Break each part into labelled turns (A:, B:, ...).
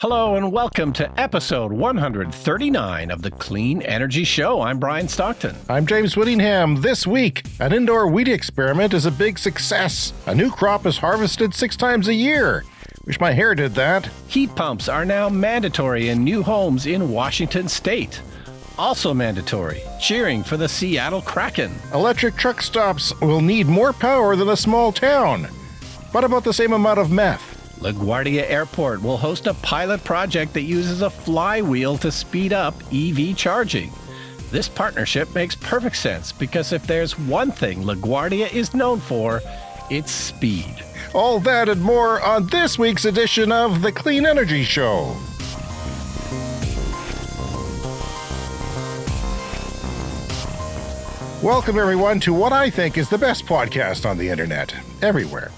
A: Hello and welcome to episode 139 of the Clean Energy Show. I'm Brian Stockton.
B: I'm James Whittingham. This week, an indoor wheat experiment is a big success. A new crop is harvested 6 times a year. Wish my hair did that.
A: Heat pumps are now mandatory in new homes in Washington state. Also mandatory, cheering for the Seattle Kraken.
B: Electric truck stops will need more power than a small town, but about the same amount of meth.
A: LaGuardia Airport will host a pilot project that uses a flywheel to speed up EV charging. This partnership makes perfect sense because if there's one thing LaGuardia is known for, it's speed.
B: All that and more on this week's edition of the Clean Energy Show. Welcome, everyone, to what I think is the best podcast on the internet, everywhere.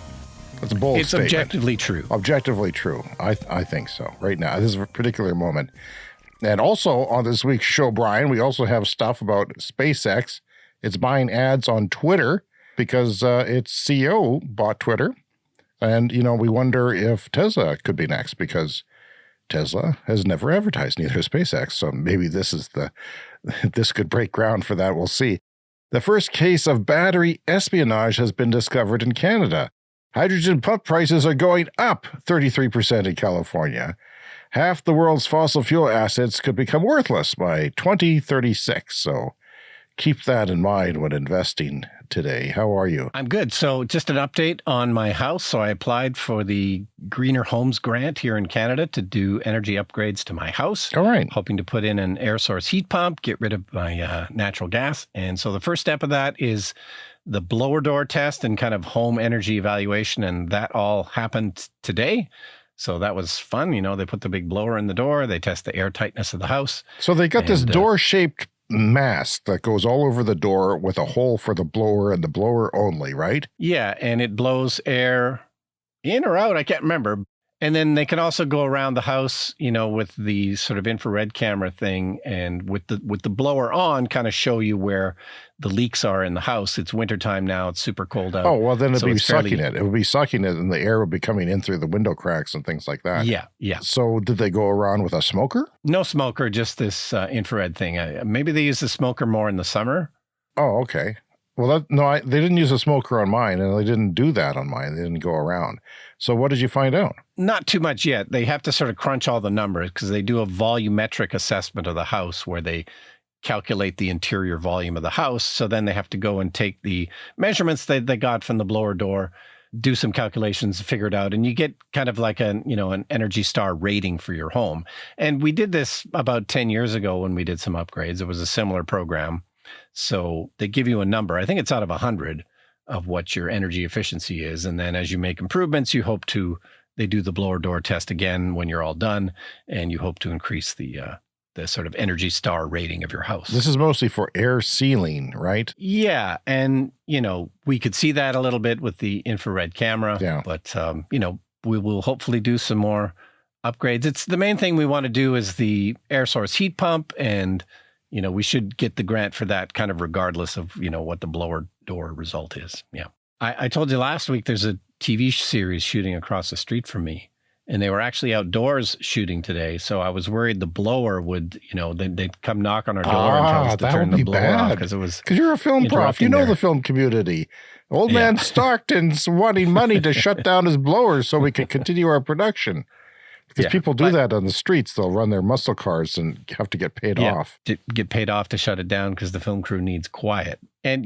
B: That's a bold statement.
A: It's objectively true.
B: Objectively true. I think so. Right now, this is a particular moment. And also on this week's show, Brian, we also have stuff about SpaceX. It's buying ads on Twitter because its CEO bought Twitter. And, we wonder if Tesla could be next because Tesla has never advertised, neither has SpaceX. So maybe this could break ground for that. We'll see. The first case of battery espionage has been discovered in Canada. Hydrogen pump prices are going up 33% in California. Half the world's fossil fuel assets could become worthless by 2036. So keep that in mind when investing today. How are you?
A: I'm good. So just an update on my house. So I applied for the Greener Homes Grant here in Canada to do energy upgrades to my house.
B: All right.
A: Hoping to put in an air source heat pump, get rid of my natural gas. And so the first step of that is the blower door test and kind of home energy evaluation. And that all happened today. So that was fun. They put the big blower in the door. They test the air tightness of the house.
B: So they got this door-shaped mast that goes all over the door with a hole for the blower and the blower only, right?
A: Yeah, and it blows air in or out. I can't remember. And then they can also go around the house, with the sort of infrared camera thing and with the blower on, kind of show you where the leaks are in the house. It's wintertime now. It's super cold out.
B: Oh, well, then it'd be sucking it. It would be sucking it and the air would be coming in through the window cracks and things like that.
A: Yeah.
B: So did they go around with a smoker?
A: No smoker, just this infrared thing. Maybe they use the smoker more in the summer.
B: Oh, okay. Well, they didn't use a smoker on mine, and they didn't do that on mine. They didn't go around. So what did you find out?
A: Not too much yet. They have to sort of crunch all the numbers because they do a volumetric assessment of the house where they calculate the interior volume of the house. So then they have to go and take the measurements that they got from the blower door, do some calculations, figure it out, and you get kind of like an Energy Star rating for your home. And we did this about 10 years ago when we did some upgrades. It was a similar program. So they give you a number. I think it's out of 100 of what your energy efficiency is. And then as you make improvements, they do the blower door test again when you're all done, and you hope to increase the sort of Energy Star rating of your house.
B: This is mostly for air sealing, right?
A: Yeah. And, we could see that a little bit with the infrared camera.
B: Yeah.
A: But, we will hopefully do some more upgrades. It's the main thing we want to do is the air source heat pump, and we should get the grant for that kind of regardless of, what the blower door result is. Yeah. I told you last week there's a TV series shooting across the street from me, and they were actually outdoors shooting today. So I was worried the blower would, they'd come knock on our door and tell us to turn the blower off because
B: you're a film prof. You know the film community. Old man Stockton's wanting money to shut down his blower so we can continue our production. Because people do that on the streets. They'll run their muscle cars and have to get paid off.
A: To get paid off to shut it down because the film crew needs quiet. And,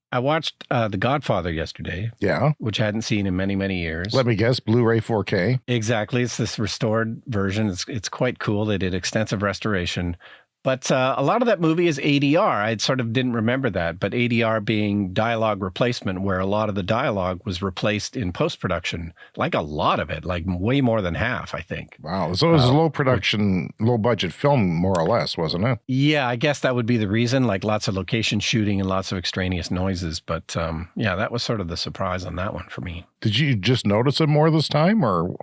A: I watched The Godfather yesterday.
B: Yeah.
A: Which I hadn't seen in many, many years.
B: Let me guess, Blu-ray 4K.
A: Exactly. It's this restored version. It's quite cool. They did extensive restoration. But a lot of that movie is ADR. I sort of didn't remember that, but ADR being dialogue replacement, where a lot of the dialogue was replaced in post-production, like a lot of it, like way more than half, I think.
B: Wow. So it was a low production, low budget film, more or less, wasn't it?
A: Yeah, I guess that would be the reason, like lots of location shooting and lots of extraneous noises. But that was sort of the surprise on that one for me.
B: Did you just notice it more this time or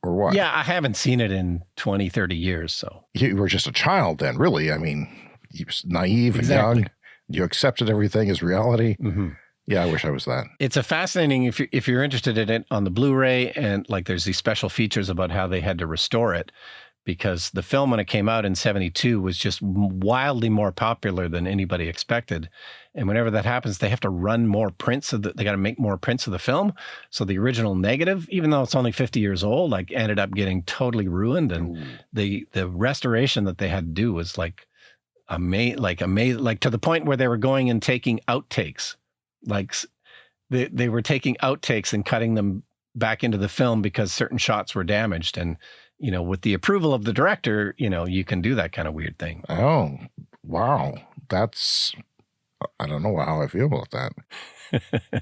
B: what?
A: Yeah, I haven't seen it in 20, 30 years. So
B: you were just a child then, really. I mean, you were naive and young. You accepted everything as reality.
A: Mm-hmm.
B: Yeah, I wish I was that.
A: It's a fascinating, if you're interested in it on the Blu-ray, and like there's these special features about how they had to restore it. because the film, when it came out in 72, was just wildly more popular than anybody expected. And whenever that happens, they have to run more prints they got to make more prints of the film. So the original negative, even though it's only 50 years old, like ended up getting totally ruined. And the restoration that they had to do was like amazing, like to the point where they were going and taking outtakes. Like they were taking outtakes and cutting them back into the film because certain shots were damaged. And, with the approval of the director, you can do that kind of weird thing.
B: Oh, wow. I don't know how I feel about that.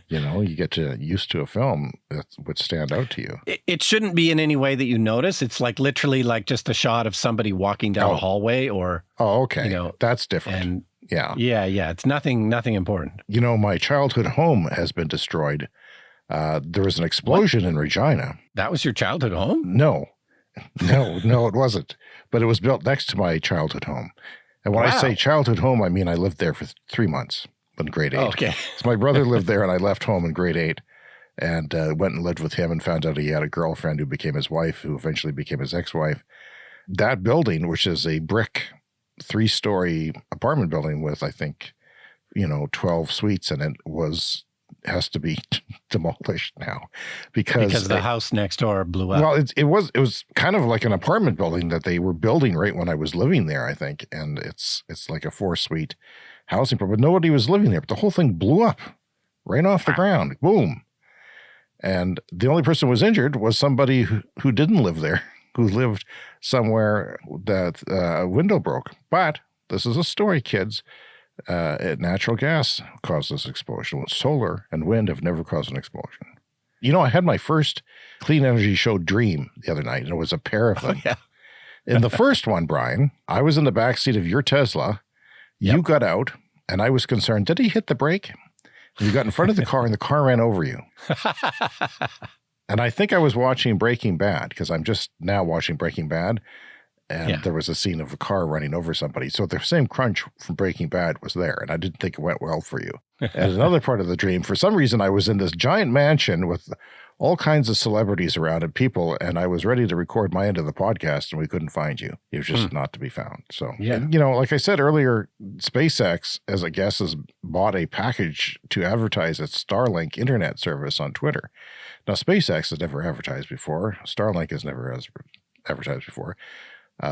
B: You get used to a film that would stand out to you.
A: It shouldn't be in any way that you notice. It's like literally like just a shot of somebody walking down a hallway or.
B: Oh, okay. That's different.
A: And
B: yeah.
A: Yeah. It's nothing important.
B: My childhood home has been destroyed. There was an explosion in Regina.
A: That was your childhood home?
B: No, it wasn't. But it was built next to my childhood home. And when I say childhood home, I mean I lived there for 3 months in grade 8.
A: Oh, okay.
B: So my brother lived there, and I left home in grade 8 and went and lived with him and found out he had a girlfriend who became his wife, who eventually became his ex-wife. That building, which is a brick 3-story apartment building with, I think, 12 suites in it, has to be demolished now because
A: the house next door blew up.
B: Well, it was kind of like an apartment building that they were building right when I was living there, I think, and it's like a 4-suite housing, but nobody was living there. But the whole thing blew up right off the ground, boom, and the only person who was injured was somebody who didn't live there, who lived somewhere that a window broke. But this is a story, kids. Natural gas caused this explosion. Solar and wind have never caused an explosion. I had my first clean energy show dream the other night, and it was a pair of them.
A: Yeah.
B: In the first one, Brian, I was in the backseat of your Tesla. You got out, and I was concerned, did he hit the brake? And you got in front of the car, and the car ran over you. And I think I was watching Breaking Bad, because I'm just now watching Breaking Bad. And there was a scene of a car running over somebody. So the same crunch from Breaking Bad was there. And I didn't think it went well for you. And another part of the dream, for some reason, I was in this giant mansion with all kinds of celebrities around and people. And I was ready to record my end of the podcast, and we couldn't find you. You was just not to be found. So, like I said earlier, SpaceX, as a guest, has bought a package to advertise its Starlink internet service on Twitter. Now, SpaceX has never advertised before. Starlink has never advertised before.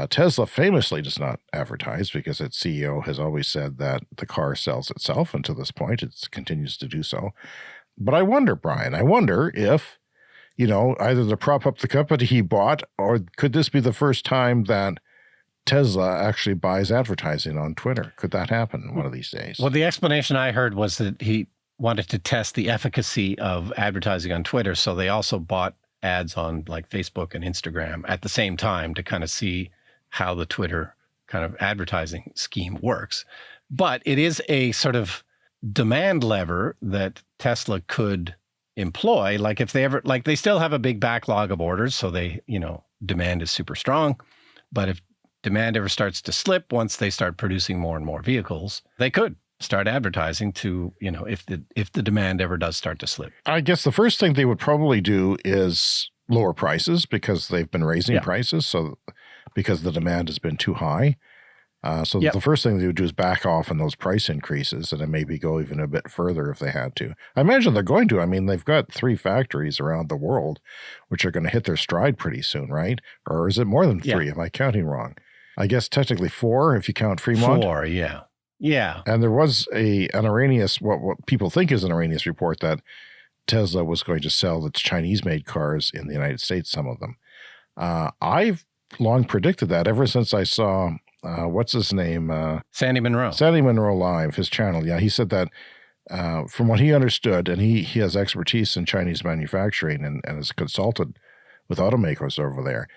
B: Tesla famously does not advertise because its CEO has always said that the car sells itself, and to this point, it continues to do so. But I wonder, Brian, if, either to prop up the company he bought, or could this be the first time that Tesla actually buys advertising on Twitter? Could that happen one of these days?
A: Well, the explanation I heard was that he wanted to test the efficacy of advertising on Twitter, so they also bought ads on like Facebook and Instagram at the same time to kind of see how the Twitter kind of advertising scheme works. But it is a sort of demand lever that Tesla could employ. Like if they ever, like they still have a big backlog of orders, so they, demand is super strong. But if demand ever starts to slip, once they start producing more and more vehicles, they could start advertising to, if the demand ever does start to slip.
B: I guess the first thing they would probably do is lower prices because they've been raising prices. So because the demand has been too high. The first thing they would do is back off on those price increases and then maybe go even a bit further if they had to. I imagine they're going to. I mean, they've got 3 factories around the world, which are going to hit their stride pretty soon, right? Or is it more than 3? Am I counting wrong? I guess technically 4 if you count Fremont.
A: 4, yeah. Yeah.
B: And there was an erroneous, what people think is an erroneous report that Tesla was going to sell its Chinese-made cars in the United States, some of them. I've long predicted that ever since I saw, what's his name?
A: Sandy Munro.
B: Sandy Munro Live, his channel. Yeah, he said that from what he understood, and he has expertise in Chinese manufacturing and has consulted with automakers over there,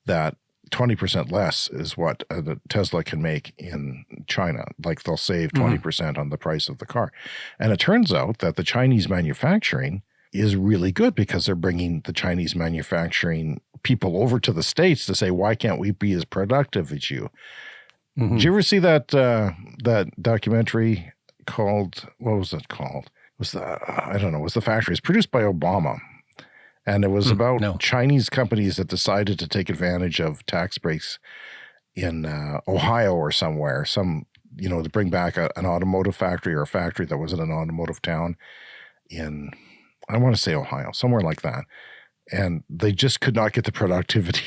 B: that 20% less is what Tesla can make in China. Like they'll save 20% on the price of the car. And it turns out that the Chinese manufacturing is really good because they're bringing the Chinese manufacturing people over to the States to say, why can't we be as productive as you? Did you ever see that documentary called, what was it called? It was the Factory. It's produced by Obama. And it was about
A: no.
B: Chinese companies that decided to take advantage of tax breaks in Ohio or somewhere, to bring back an automotive factory or a factory that was in an automotive town in, I want to say Ohio, somewhere like that. And they just could not get the productivity.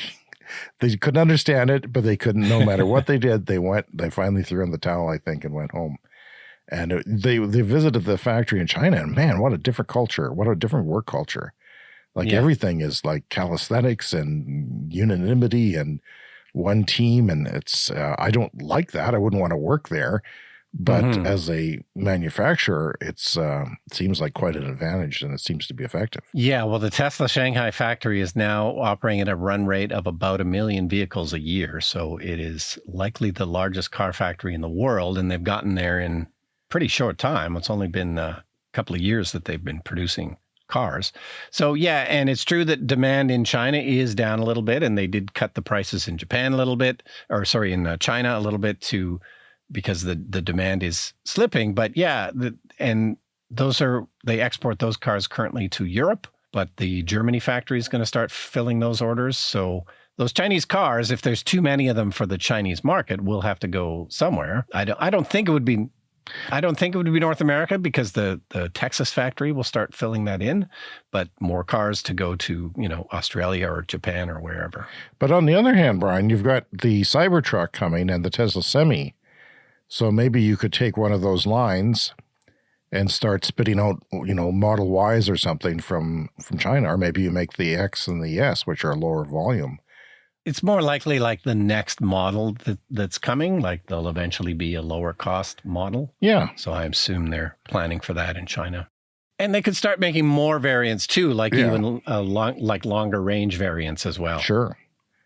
B: They couldn't understand it, but they couldn't, no matter what they did, they finally threw in the towel, I think, and went home. And they visited the factory in China, and man, what a different culture, what a different work culture. Like everything is like calisthenics and unanimity and one team. And it's, I don't like that. I wouldn't want to work there. But as a manufacturer, it's seems like quite an advantage, and it seems to be effective.
A: Yeah, well, the Tesla Shanghai factory is now operating at a run rate of about 1 million vehicles a year. So it is likely the largest car factory in the world, and they've gotten there in pretty short time. It's only been a couple of years that they've been producing cars. So yeah, and it's true that demand in China is down a little bit, and they did cut the prices in Japan a little bit, in China a little bit because the demand is slipping. But yeah, they export those cars currently to Europe, but the Germany factory is going to start filling those orders. So those Chinese cars, if there's too many of them for the Chinese market, will have to go somewhere. I don't think it would be North America, because the Texas factory will start filling that in, but more cars to go to, Australia or Japan or wherever.
B: But on the other hand, Brian, you've got the Cybertruck coming and the Tesla Semi. So maybe you could take one of those lines and start spitting out, Model Ys or something from China, or maybe you make the X and the S, which are lower volume.
A: It's more likely like the next model that's coming, like they'll eventually be a lower cost model.
B: Yeah.
A: So I assume they're planning for that in China. And they could start making more variants too, like even longer range variants as well.
B: Sure.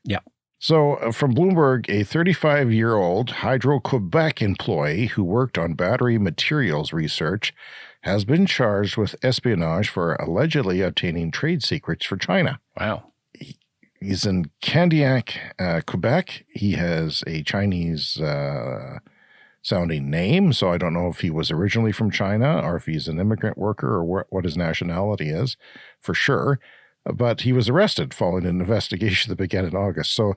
A: Yeah.
B: So from Bloomberg, a 35-year-old Hydro-Quebec employee who worked on battery materials research has been charged with espionage for allegedly obtaining trade secrets for China.
A: Wow.
B: He's in Candiac, Quebec. He has a Chinese sounding name, so I don't know if he was originally from China or if he's an immigrant worker or what his nationality is for sure. But he was arrested following an investigation that began in August. So,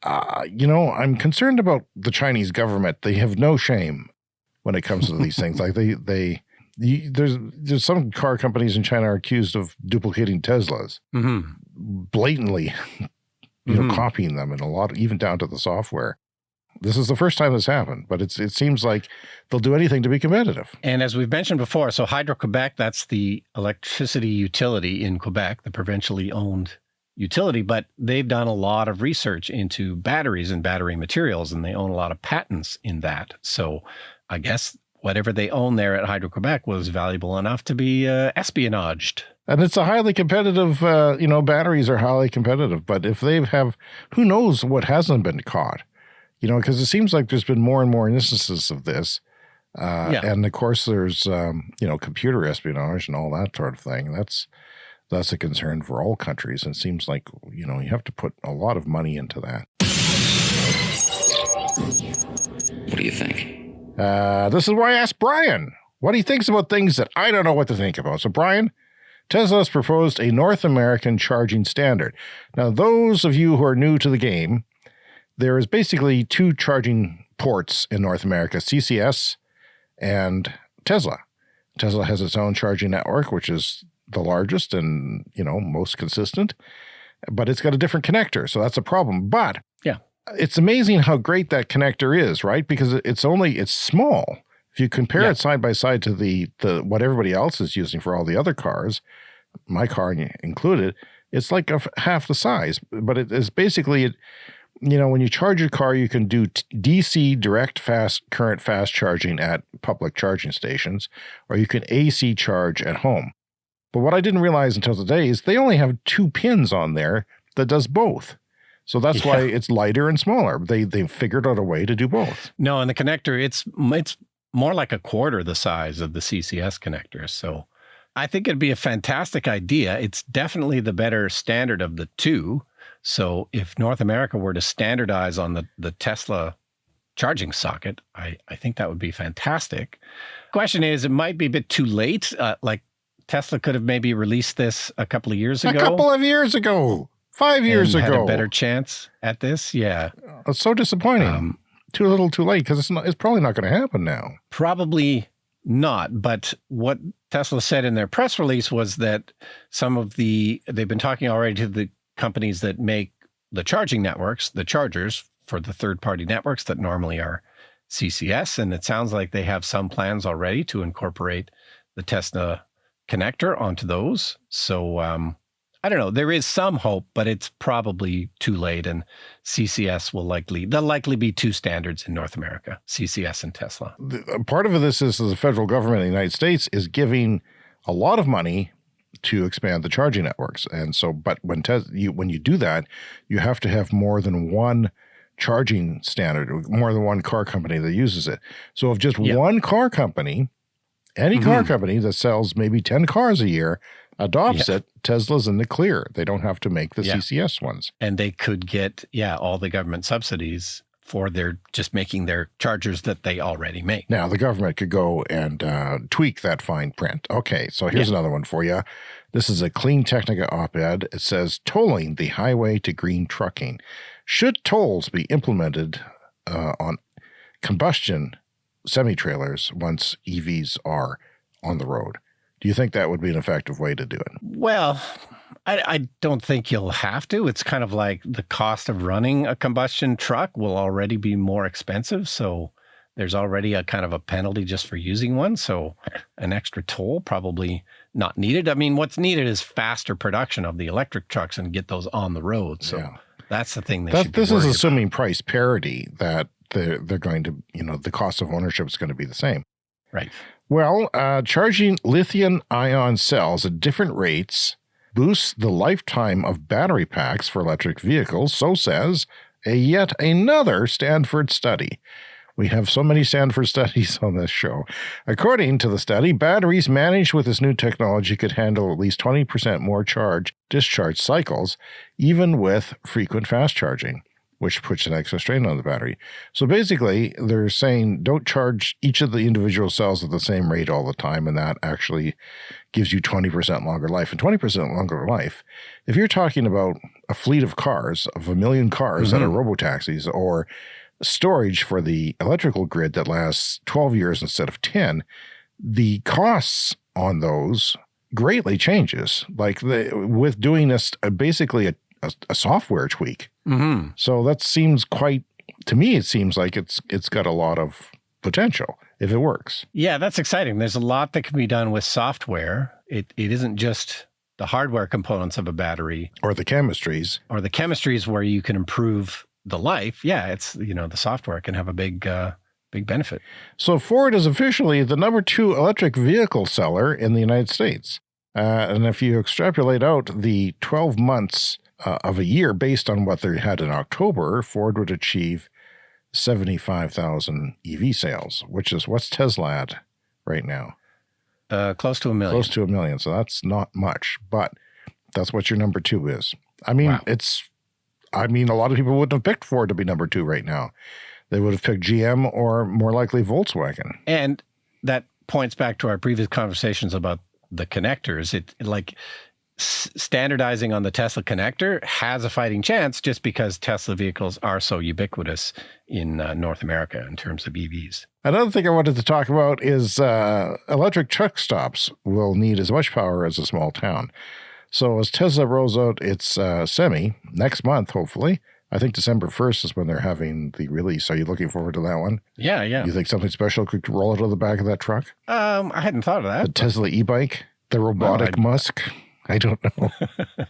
B: I'm concerned about the Chinese government. They have no shame when it comes to these things. Like there's some car companies in China are accused of duplicating Teslas, blatantly, copying them, and a lot, even down to the software. This is the first time this happened, but it seems like they'll do anything to be competitive.
A: And as we've mentioned before, so Hydro-Quebec, that's the electricity utility in Quebec, the provincially owned utility, but they've done a lot of research into batteries and battery materials, and they own a lot of patents in that. So I guess whatever they own there at Hydro-Quebec was valuable enough to be espionaged.
B: And it's a highly competitive, batteries are highly competitive, but if they have, who knows what hasn't been caught? Because it seems like there's been more and more instances of this. And of course there's, computer espionage and all that sort of thing. That's a concern for all countries. And it seems like, you have to put a lot of money into that.
C: What do you think?
B: This is why I asked Brian what he thinks about things that I don't know what to think about. So Brian, Tesla has proposed a North American charging standard. Now, those of you who are new to the game, there is basically two charging ports in North America, CCS and Tesla. Tesla has its own charging network, which is the largest and, most consistent, but it's got a different connector. So that's a problem. But it's amazing how great that connector is, right? Because it's small. If you compare it side by side to the what everybody else is using for all the other cars, my car included, it's like half the size. But it is basically, when you charge your car, you can do DC direct current fast charging at public charging stations, or you can AC charge at home. But what I didn't realize until today is they only have 2 pins on there that does both. So that's why it's lighter and smaller. They figured out a way to do both.
A: No, and the connector, it's more like a quarter the size of the CCS connector. So I think it'd be a fantastic idea. It's definitely the better standard of the two. So if North America were to standardize on the Tesla charging socket, I think that would be fantastic. Question is, it might be a bit too late. Like Tesla could have maybe released this a couple of years ago.
B: A couple of years ago. 5 years
A: and
B: ago.
A: Had a better chance at this. Yeah.
B: It's so disappointing. Too little, too late, because it's probably not going to happen now.
A: Probably not. But what Tesla said in their press release was that they've been talking already to the companies that make the charging networks, the chargers for the third-party networks that normally are CCS. And it sounds like they have some plans already to incorporate the Tesla connector onto those. So I don't know. There is some hope, but it's probably too late. And CCS there'll likely be two standards in North America, CCS and Tesla.
B: Part of this is the federal government in the United States is giving a lot of money to expand the charging networks. And so, but when you do that, you have to have more than one charging standard, more than one car company that uses it. So if just one car company, any car company that sells maybe 10 cars a year adopts it, Tesla's in the clear. They don't have to make the CCS ones.
A: And they could get, all the government subsidies for just making their chargers that they already make.
B: Now, the government could go and tweak that fine print. Okay, so here's another one for you. This is a Clean Technica op-ed. It says, tolling the highway to green trucking. Should tolls be implemented on combustion semi-trailers once EVs are on the road? Do you think that would be an effective way to do it?
A: Well, I don't think you'll have to. It's kind of like the cost of running a combustion truck will already be more expensive. So there's already a kind of a penalty just for using one. So an extra toll probably not needed. I mean, what's needed is faster production of the electric trucks and get those on the road. So that's the thing this is
B: assuming price parity, that they're going to, the cost of ownership is going to be the same.
A: Right.
B: Well, charging lithium-ion cells at different rates boosts the lifetime of battery packs for electric vehicles, so says yet another Stanford study. We have so many Stanford studies on this show. According to the study, batteries managed with this new technology could handle at least 20% more discharge cycles, even with frequent fast charging, which puts an extra strain on the battery. So basically, they're saying don't charge each of the individual cells at the same rate all the time, and that actually gives you 20% longer life. And 20% longer life, if you're talking about a fleet of cars, of 1 million cars that are robotaxis, or storage for the electrical grid that lasts 12 years instead of 10, the costs on those greatly changes. Like with doing this, basically a software tweak. So that seems to me, it seems like it's got a lot of potential if it works. Yeah,
A: that's exciting. There's a lot that can be done with software. It isn't just the hardware components of a battery.
B: Or the chemistries.
A: Or the chemistries where you can improve the life. Yeah, it's, the software can have a big benefit.
B: So Ford is officially the number 2 electric vehicle seller in the United States. And if you extrapolate out the 12 months of a year based on what they had in October, Ford would achieve 75,000 EV sales, which is what's Tesla at right now?
A: Close to 1 million.
B: Close to 1 million. So that's not much, but that's what your number 2 is. I mean, a lot of people wouldn't have picked Ford to be number 2 right now. They would have picked GM or more likely Volkswagen.
A: And that points back to our previous conversations about the connectors. Standardizing on the Tesla connector has a fighting chance just because Tesla vehicles are so ubiquitous in North America in terms of EVs.
B: Another thing I wanted to talk about is electric truck stops will need as much power as a small town. So as Tesla rolls out its Semi next month, hopefully, I think December 1st is when they're having the release. Are you looking forward to that one?
A: Yeah.
B: You think something special could roll out of the back of that truck?
A: I hadn't thought of that.
B: The Tesla e-bike, the robotic Musk. I don't know.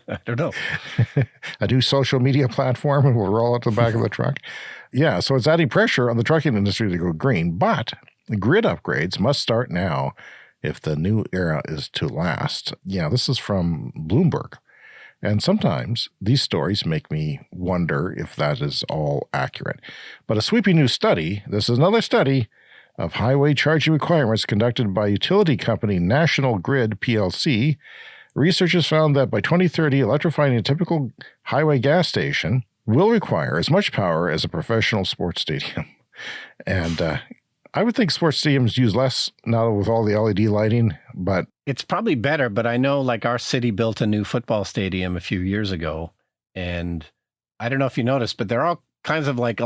A: I don't know.
B: A new social media platform will roll out the back of the truck. Yeah, so it's adding pressure on the trucking industry to go green, but the grid upgrades must start now if the new era is to last. Yeah, this is from Bloomberg. And sometimes these stories make me wonder if that is all accurate. But a sweeping new study, this is another study of highway charging requirements conducted by utility company National Grid PLC. Researchers found that by 2030, electrifying a typical highway gas station will require as much power as a professional sports stadium. And I would think sports stadiums use less now with all the LED lighting, but
A: It's probably better, but I know like our city built a new football stadium a few years ago. And I don't know if you noticed, but there are all kinds of like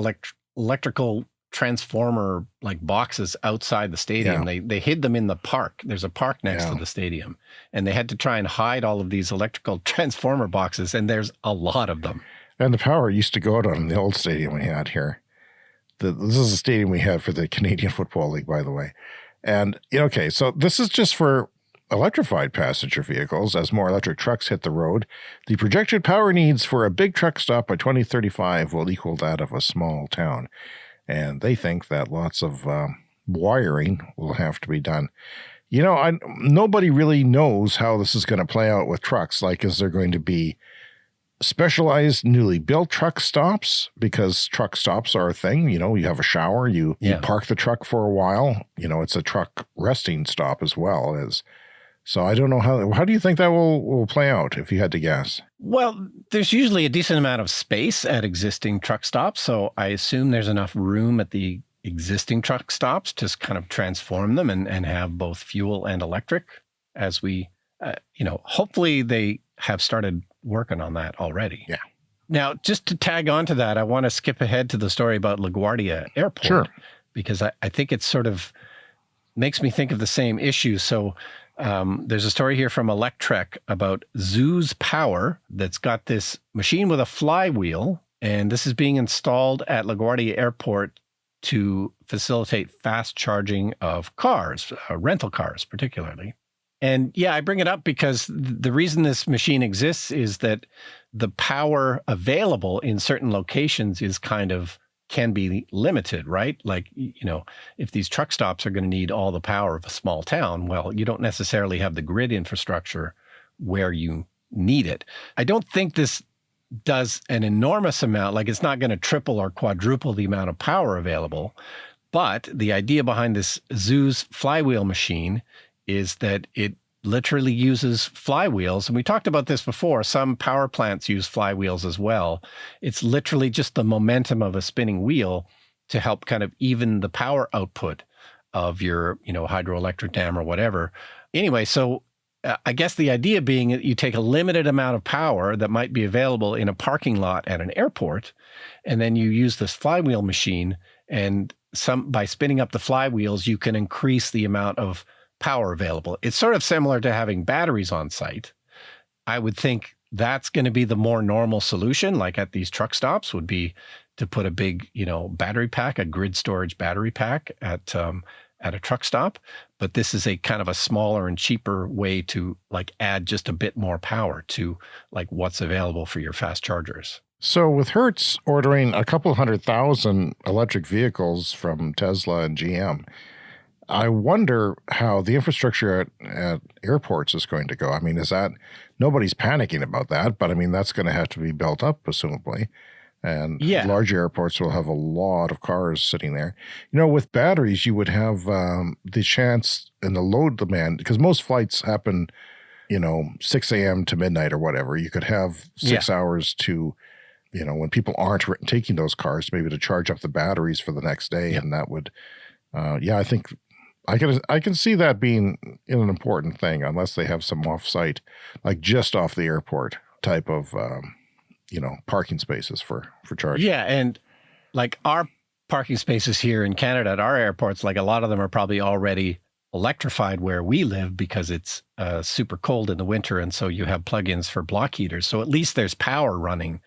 A: electrical transformer like boxes outside the stadium. They hid them in the park. There's a park next to the stadium. And they had to try and hide all of these electrical transformer boxes. And there's a lot of them.
B: And the power used to go out on the old stadium we had here. This is a stadium we had for the Canadian Football League, by the way. And, okay, so this is just for electrified passenger vehicles. As more electric trucks hit the road, the projected power needs for a big truck stop by 2035 will equal that of a small town. And they think that lots of wiring will have to be done. Nobody really knows how this is going to play out with trucks. Like, is there going to be specialized newly built truck stops, because truck stops are a thing? You have a shower, you park the truck for a while, it's a truck resting stop as well as. So I don't know how do you think that will play out if you had to guess?
A: Well, there's usually a decent amount of space at existing truck stops. So I assume there's enough room at the existing truck stops to kind of transform them and have both fuel and electric as we, hopefully they have started working on that already.
B: Yeah.
A: Now, just to tag on to that, I want to skip ahead to the story about LaGuardia Airport.
B: Sure.
A: Because I think it sort of makes me think of the same issue. So there's a story here from Electrek about Zoo's Power that's got this machine with a flywheel, and this is being installed at LaGuardia Airport to facilitate fast charging of cars, rental cars particularly. And I bring it up because the reason this machine exists is that the power available in certain locations can be limited, right? Like, if these truck stops are going to need all the power of a small town, well, you don't necessarily have the grid infrastructure where you need it. I don't think this does an enormous amount, like it's not going to triple or quadruple the amount of power available. But the idea behind this Zoo's flywheel machine is that it literally uses flywheels. And we talked about this before. Some power plants use flywheels as well. It's literally just the momentum of a spinning wheel to help kind of even the power output of your, hydroelectric dam or whatever. Anyway, so I guess the idea being that you take a limited amount of power that might be available in a parking lot at an airport, and then you use this flywheel machine, and by spinning up the flywheels, you can increase the amount of power available. It's sort of similar to having batteries on site. I would think that's going to be the more normal solution, like at these truck stops, would be to put a big, battery pack, a grid storage battery pack at a truck stop. But this is a kind of a smaller and cheaper way to like add just a bit more power to like what's available for your fast chargers.
B: So with Hertz ordering a couple 100,000 electric vehicles from Tesla and GM, I wonder how the infrastructure at airports is going to go. I mean, nobody's panicking about that, but I mean, that's going to have to be built up, presumably. And larger airports will have a lot of cars sitting there. With batteries, you would have the chance and the load demand, because most flights happen, 6 a.m. to midnight or whatever. You could have 6 hours to, when people aren't taking those cars, maybe to charge up the batteries for the next day. Yeah. And that would, I think I can see that being an important thing, unless they have some off-site, like just off the airport type of, parking spaces for charging. Yeah,
A: and like our parking spaces here in Canada at our airports, like a lot of them are probably already electrified where we live because it's super cold in the winter, and so you have plug-ins for block heaters. So at least there's power running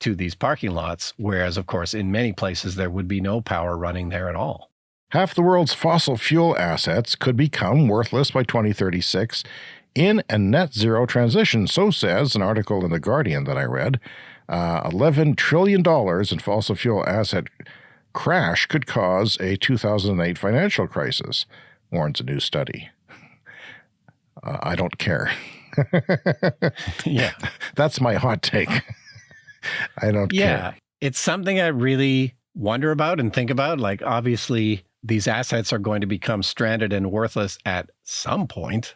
A: to these parking lots, whereas, of course, in many places there would be no power running there at all.
B: Half the world's fossil fuel assets could become worthless by 2036 in a net zero transition, so says an article in The Guardian that I read. $11 trillion in fossil fuel asset crash could cause a 2008 financial crisis, warns a new study. I don't care.
A: Yeah.
B: That's my hot take. I don't care.
A: Yeah, it's something I really wonder about and think about. Like, obviously, these assets are going to become stranded and worthless at some point,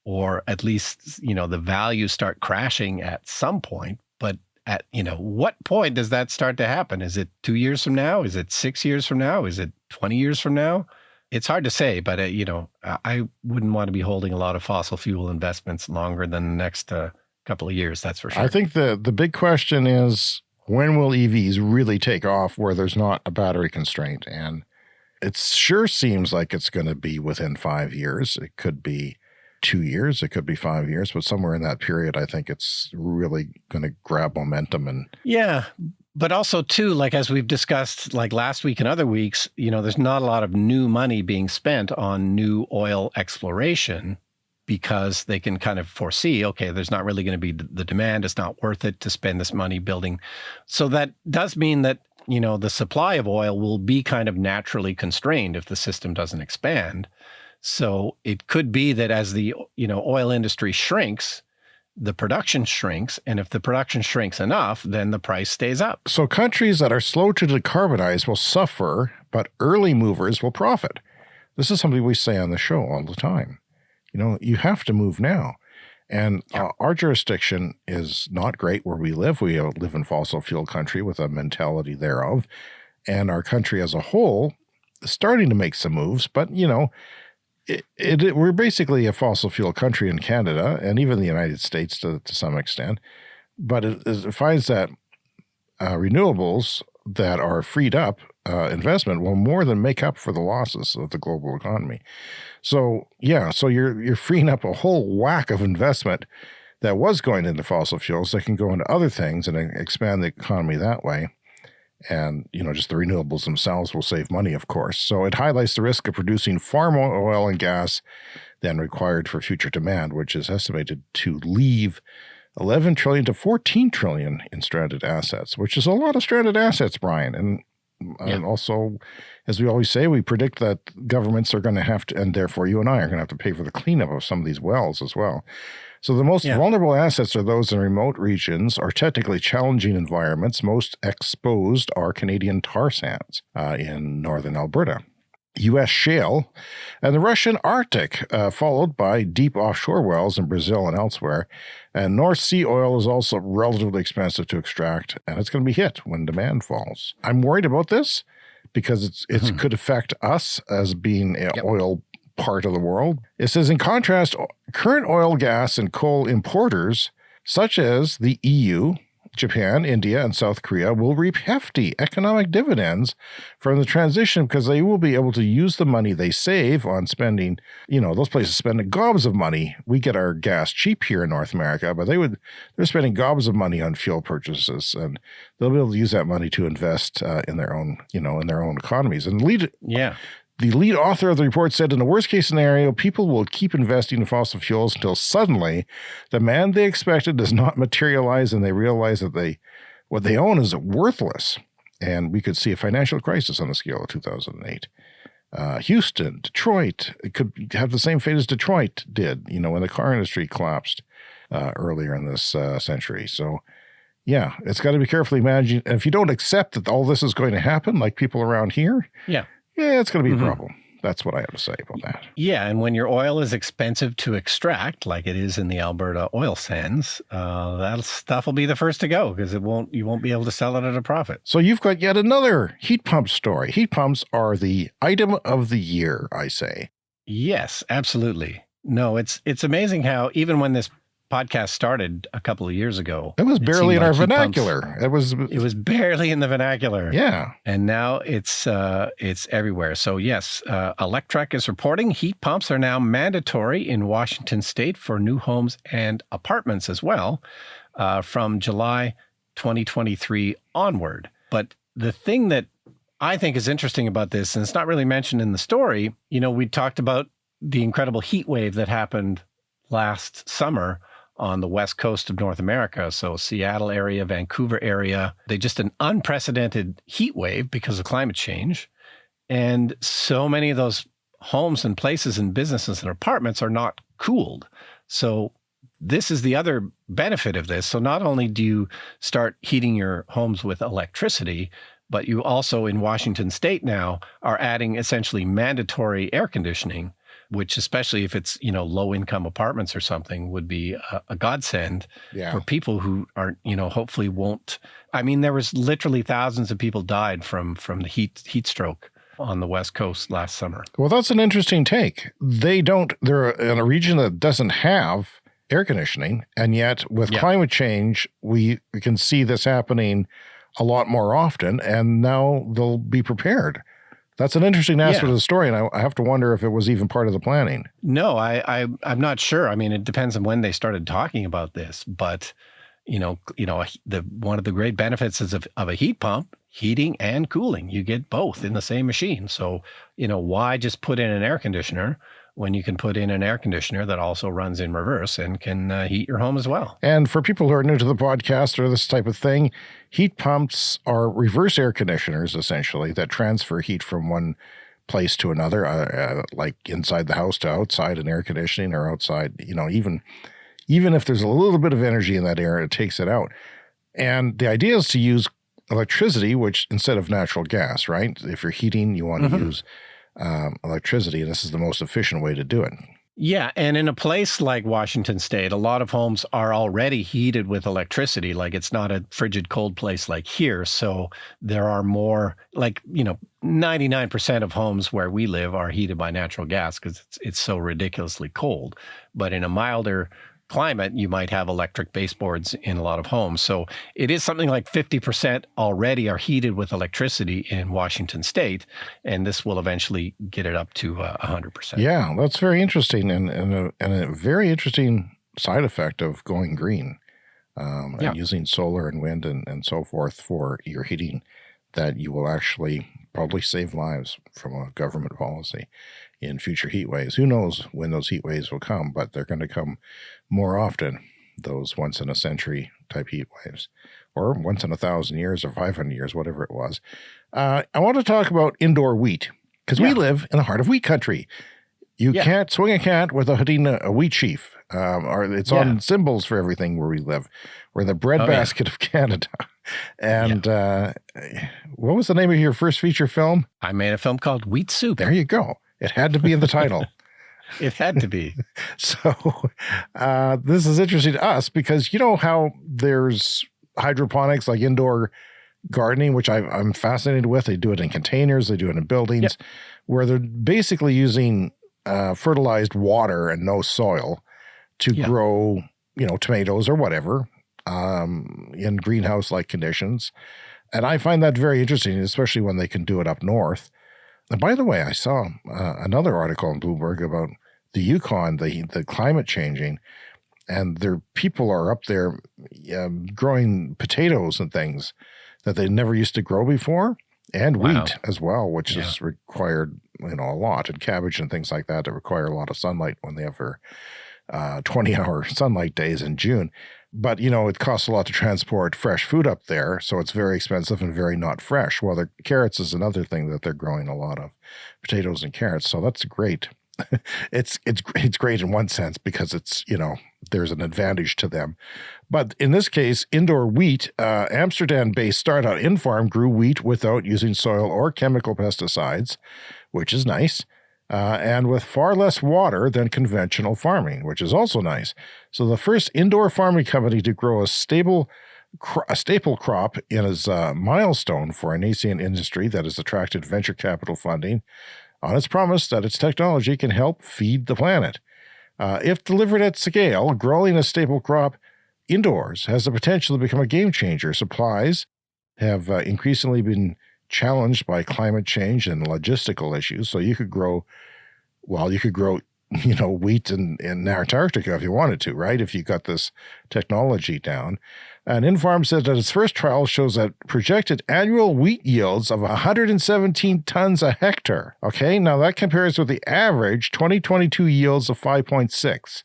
A: or at least, the values start crashing at some point. But at, what point does that start to happen? Is it 2 years from now? Is it 6 years from now? Is it 20 years from now? It's hard to say, but, I wouldn't want to be holding a lot of fossil fuel investments longer than the next couple of years, that's for sure.
B: I think the big question is, when will EVs really take off where there's not a battery constraint? And it sure seems like it's going to be within 5 years. It could be 2 years. It could be 5 years, but somewhere in that period, I think it's really going to grab momentum. And
A: yeah, but also too, like as we've discussed, like last week and other weeks, there's not a lot of new money being spent on new oil exploration because they can kind of foresee, okay, there's not really going to be the demand. It's not worth it to spend this money building. So that does mean that, the supply of oil will be kind of naturally constrained if the system doesn't expand. So it could be that as the, oil industry shrinks, the production shrinks. And if the production shrinks enough, then the price stays up.
B: So countries that are slow to decarbonize will suffer, but early movers will profit. This is something we say on the show all the time. You have to move now. And our jurisdiction is not great where we live. We live in fossil fuel country with a mentality thereof. And our country as a whole is starting to make some moves, but, we're basically a fossil fuel country in Canada and even the United States to some extent. But it finds that renewables that are freed up investment will more than make up for the losses of the global economy. So you're freeing up a whole whack of investment that was going into fossil fuels that can go into other things and expand the economy that way. And, just the renewables themselves will save money, of course. So it highlights the risk of producing far more oil and gas than required for future demand, which is estimated to leave 11 trillion to 14 trillion in stranded assets, which is a lot of stranded assets, Brian. And also, as we always say, we predict that governments are going to have to, and therefore you and I are going to have to pay for the cleanup of some of these wells as well. So the most vulnerable assets are those in remote regions or technically challenging environments. Most exposed are Canadian tar sands in northern Alberta, U.S. shale, and the Russian Arctic, followed by deep offshore wells in Brazil and elsewhere. And North Sea oil is also relatively expensive to extract, and it's going to be hit when demand falls. I'm worried about this because it could affect us as being an oil part of the world. It says, in contrast, current oil, gas, and coal importers, such as the EU, Japan, India, and South Korea, will reap hefty economic dividends from the transition because they will be able to use the money they save on spending. Those places spend gobs of money. We get our gas cheap here in North America, but they're spending gobs of money on fuel purchases, and they'll be able to use that money to invest in their own, in their own economies. And the lead author of the report said, in the worst case scenario, people will keep investing in fossil fuels until suddenly the demand they expected does not materialize and they realize that what they own is worthless. And we could see a financial crisis on the scale of 2008. Houston, Detroit, it could have the same fate as Detroit did, when the car industry collapsed earlier in this century. So, it's got to be carefully managed. And if you don't accept that all this is going to happen, like people around here, it's going to be a problem. That's what I have to say about that.
A: Yeah, and when your oil is expensive to extract, like it is in the Alberta oil sands, that stuff will be the first to go because you won't be able to sell it at a profit.
B: So you've got yet another heat pump story. Heat pumps are the item of the year, I say.
A: Yes, absolutely. No, it's amazing how even when this podcast started a couple of years ago,
B: it was barely in our vernacular. It was
A: barely in the vernacular.
B: Yeah.
A: And now it's everywhere. So yes, Electrek is reporting heat pumps are now mandatory in Washington state for new homes and apartments as well, from July 2023 onward. But the thing that I think is interesting about this, and it's not really mentioned in the story, we talked about the incredible heat wave that happened last summer on the west coast of North America. So Seattle area, Vancouver area, they just an unprecedented heat wave because of climate change. And so many of those homes and places and businesses and apartments are not cooled. So this is the other benefit of this. So not only do you start heating your homes with electricity, but you also in Washington state now are adding essentially mandatory air conditioning which especially if it's, low income apartments or something would be a godsend for people who aren't, hopefully won't. I mean, there was literally thousands of people died from the heat stroke on the West Coast last summer.
B: Well, that's an interesting take. They're in a region that doesn't have air conditioning, and yet with climate change, we can see this happening a lot more often, and now they'll be prepared. That's an interesting aspect of the story, and I have to wonder if it was even part of the planning.
A: No, I'm not sure. I mean, it depends on when they started talking about this, but one of the great benefits is of a heat pump, heating and cooling. You get both in the same machine. So, why just put in an air conditioner when you can put in an air conditioner that also runs in reverse and can heat your home as well?
B: And for people who are new to the podcast or this type of thing, heat pumps are reverse air conditioners, essentially, that transfer heat from one place to another, like inside the house to outside an air conditioning, or outside, even if there's a little bit of energy in that air, it takes it out. And the idea is to use electricity, which instead of natural gas, right? If you're heating, you want to use electricity, and this is the most efficient way to do it.
A: Yeah, and in a place like Washington State, a lot of homes are already heated with electricity. Like, it's not a frigid cold place like here. So there are more, 99% of homes where we live are heated by natural gas because it's so ridiculously cold. But in a milder climate, you might have electric baseboards in a lot of homes. So it is something like 50% already are heated with electricity in Washington State, and this will eventually get it up to 100%.
B: Yeah, that's very interesting, and a very interesting side effect of going green and using solar and wind and so forth for your heating, that you will actually probably save lives from a government policy in future heat waves. Who knows when those heat waves will come, but they're going to come more often, those once in a century type heat waves, or once in 1,000 years or 500 years, whatever it was. I want to talk about indoor wheat, because we live in the heart of wheat country. You can't swing a cat without hitting a wheat sheaf, or it's on symbols for everything where we live. We're the breadbasket of Canada. And what was the name of your first feature film?
A: I made a film called Wheat Soup.
B: There you go. It had to be in the title.
A: It had to be.
B: So this is interesting to us because you know how there's hydroponics, like indoor gardening, which I'm fascinated with. They do it in containers. They do it in buildings where they're basically using fertilized water and no soil to grow, tomatoes or whatever in greenhouse-like conditions. And I find that very interesting, especially when they can do it up north. And by the way, I saw another article in Bloomberg about the Yukon, the climate changing, and their people are up there growing potatoes and things that they never used to grow before, and wheat as well, which is required, a lot, and cabbage and things like that require a lot of sunlight when they have their 20-hour sunlight days in June. But, it costs a lot to transport fresh food up there, so it's very expensive and very not fresh. Well, the carrots is another thing that they're growing a lot of, potatoes and carrots, so that's great. It's great in one sense because it's, there's an advantage to them. But in this case, indoor wheat, Amsterdam-based startup Infarm grew wheat without using soil or chemical pesticides, which is nice. And with far less water than conventional farming, which is also nice. So the first indoor farming company to grow a staple crop is a milestone for a nascent industry that has attracted venture capital funding on its promise that its technology can help feed the planet. If delivered at scale, growing a staple crop indoors has the potential to become a game changer. Supplies have increasingly been challenged by climate change and logistical issues. So you could grow, wheat in Antarctica if you wanted to, right? If you got this technology down. And Infarm said that its first trial shows that projected annual wheat yields of 117 tons a hectare. Okay, now that compares with the average 2022 yields of 5.6.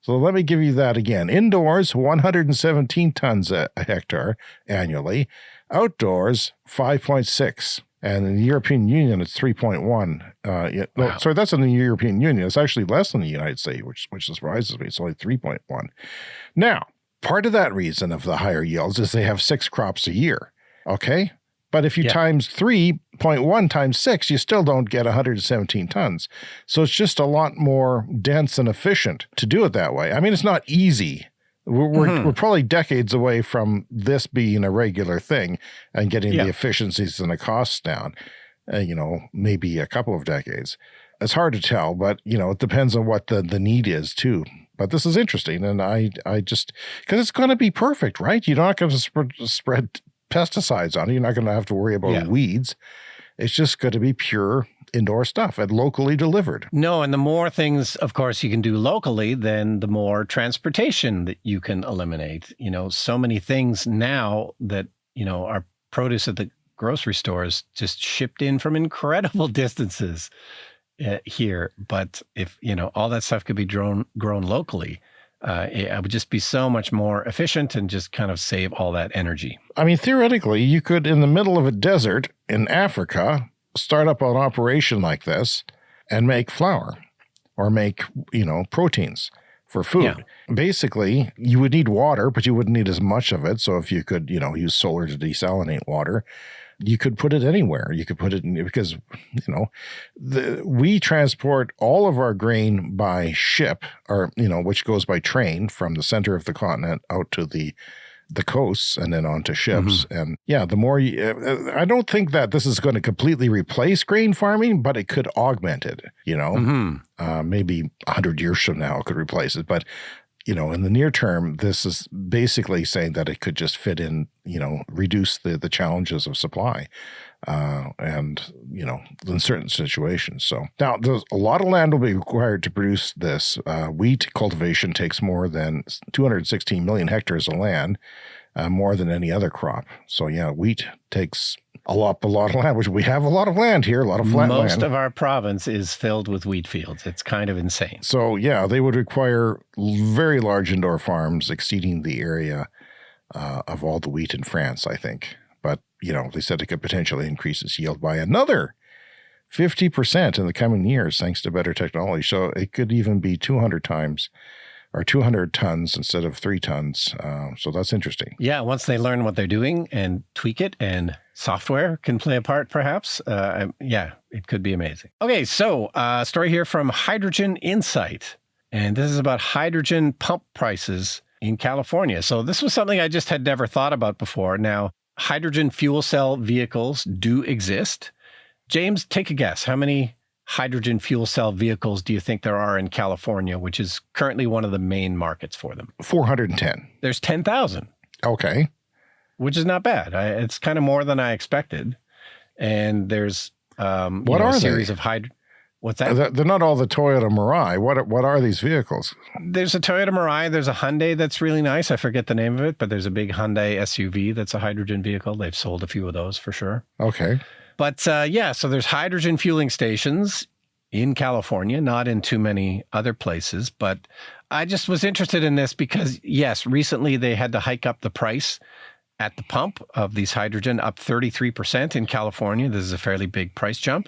B: So let me give you that again. Indoors, 117 tons a hectare annually. Outdoors, 5.6. And in the European Union, it's 3.1.
A: Wow.
B: Sorry, that's in the European Union. It's actually less than the United States, which surprises me. It's only 3.1. Now, part of that reason of the higher yields is they have 6 crops a year. Okay? But if you times 3 0.1 times 6, you still don't get 117 tons. So it's just a lot more dense and efficient to do it that way. I mean, it's not easy. We're probably decades away from this being a regular thing and getting the efficiencies and the costs down. Maybe a couple of decades. It's hard to tell, but, it depends on what the need is too. But this is interesting. And I just, because it's going to be perfect, right? You're not going to spread pesticides on it. You're not going to have to worry about weeds. It's just going to be pure indoor stuff and locally delivered.
A: No, and the more things, of course, you can do locally, then the more transportation that you can eliminate. So many things now that, our produce at the grocery stores just shipped in from incredible distances here. But if, all that stuff could be grown locally, it would just be so much more efficient and just kind of save all that energy. I
B: mean, theoretically, you could, in the middle of a desert in Africa, start up an operation like this and make flour or make, proteins for food. Yeah. Basically, you would need water, but you wouldn't need as much of it. So if you could, use solar to desalinate water, you could put it anywhere. You could put it in, because, we transport all of our grain by ship, or, which goes by train from the center of the continent out to the coasts and then onto ships. And the more I don't think that this is going to completely replace grain farming, but it could augment it, maybe 100 years from now it could replace it. But, in the near term, this is basically saying that it could just fit in, reduce the challenges of supply and, in certain situations. So now there's a lot of land will be required to produce this. Wheat cultivation takes more than 216 million hectares of land, more than any other crop. So wheat takes a lot of land, which we have a lot of land here, a lot of flat land.
A: Most of our province is filled with wheat fields. It's kind of insane.
B: So they would require very large indoor farms exceeding the area of all the wheat in France, I think. But, they said it could potentially increase its yield by another 50% in the coming years, thanks to better technology. So it could even be 200 times or 200 tons instead of 3 tons. So that's interesting.
A: Yeah, once they learn what they're doing and tweak it, and software can play a part, perhaps. It could be amazing. Okay, so story here from Hydrogen Insight. And this is about hydrogen pump prices in California. So this was something I just had never thought about before. Now, hydrogen fuel cell vehicles do exist. James, take a guess. How many hydrogen fuel cell vehicles do you think there are in California, which is currently one of the main markets for them?
B: 410.
A: There's 10,000.
B: Okay.
A: Which is not bad. It's kind of more than I expected. And there's a series of What's that?
B: They're not all the Toyota Mirai. What are these vehicles?
A: There's a Toyota Mirai. There's a Hyundai that's really nice. I forget the name of it, but there's a big Hyundai SUV that's a hydrogen vehicle. They've sold a few of those for sure.
B: Okay.
A: But so there's hydrogen fueling stations in California, not in too many other places. But I just was interested in this because, yes, recently they had to hike up the price at the pump of these hydrogen, up 33% in California. This is a fairly big price jump.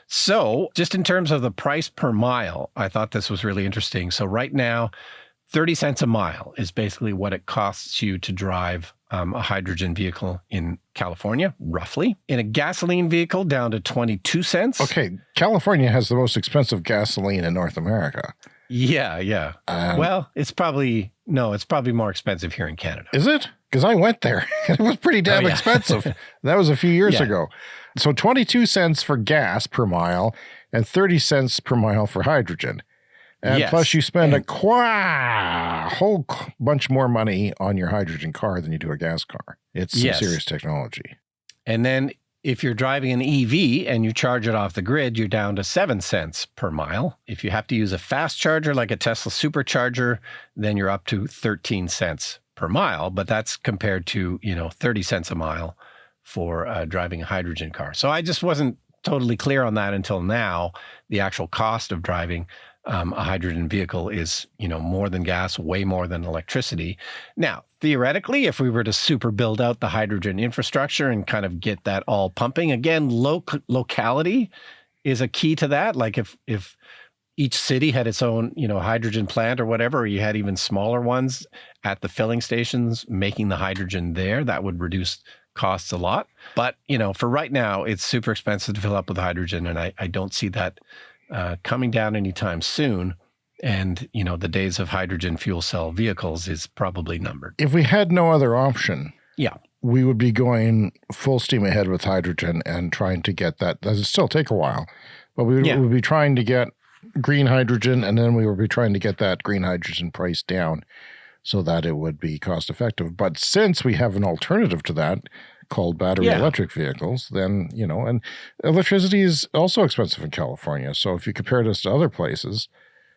A: So just in terms of the price per mile, I thought this was really interesting. So right now, 30 cents a mile is basically what it costs you to drive a hydrogen vehicle in California, roughly. In a gasoline vehicle, down to 22 cents.
B: Okay, California has the most expensive gasoline in North America.
A: Yeah. Well, it's probably more expensive here in Canada.
B: Is it? Because I went there. It was pretty damn expensive. That was a few years ago. So 22 cents for gas per mile and 30 cents per mile for hydrogen. And plus you spend a whole bunch more money on your hydrogen car than you do a gas car. It's some serious technology.
A: And then if you're driving an EV and you charge it off the grid, you're down to 7 cents per mile. If you have to use a fast charger like a Tesla supercharger, then you're up to 13 cents per mile. But that's compared to, 30 cents a mile for driving a hydrogen car. So I just wasn't totally clear on that until now. The actual cost of driving a hydrogen vehicle is, more than gas, way more than electricity. Now, theoretically, if we were to super build out the hydrogen infrastructure and kind of get that all pumping, again, locality is a key to that. Like if each city had its own, hydrogen plant or whatever, or you had even smaller ones at the filling stations making the hydrogen there, that would reduce costs a lot. But, for right now, it's super expensive to fill up with hydrogen, and I don't see that coming down anytime soon. And, the days of hydrogen fuel cell vehicles is probably numbered.
B: If we had no other option,
A: Yeah.
B: we would be going full steam ahead with hydrogen and trying to get that. Does it still take a while? But we would be trying to get green hydrogen, and then we would be trying to get that green hydrogen price down so that it would be cost effective. But since we have an alternative to that called battery electric vehicles, then, and electricity is also expensive in California. So if you compare this to other places,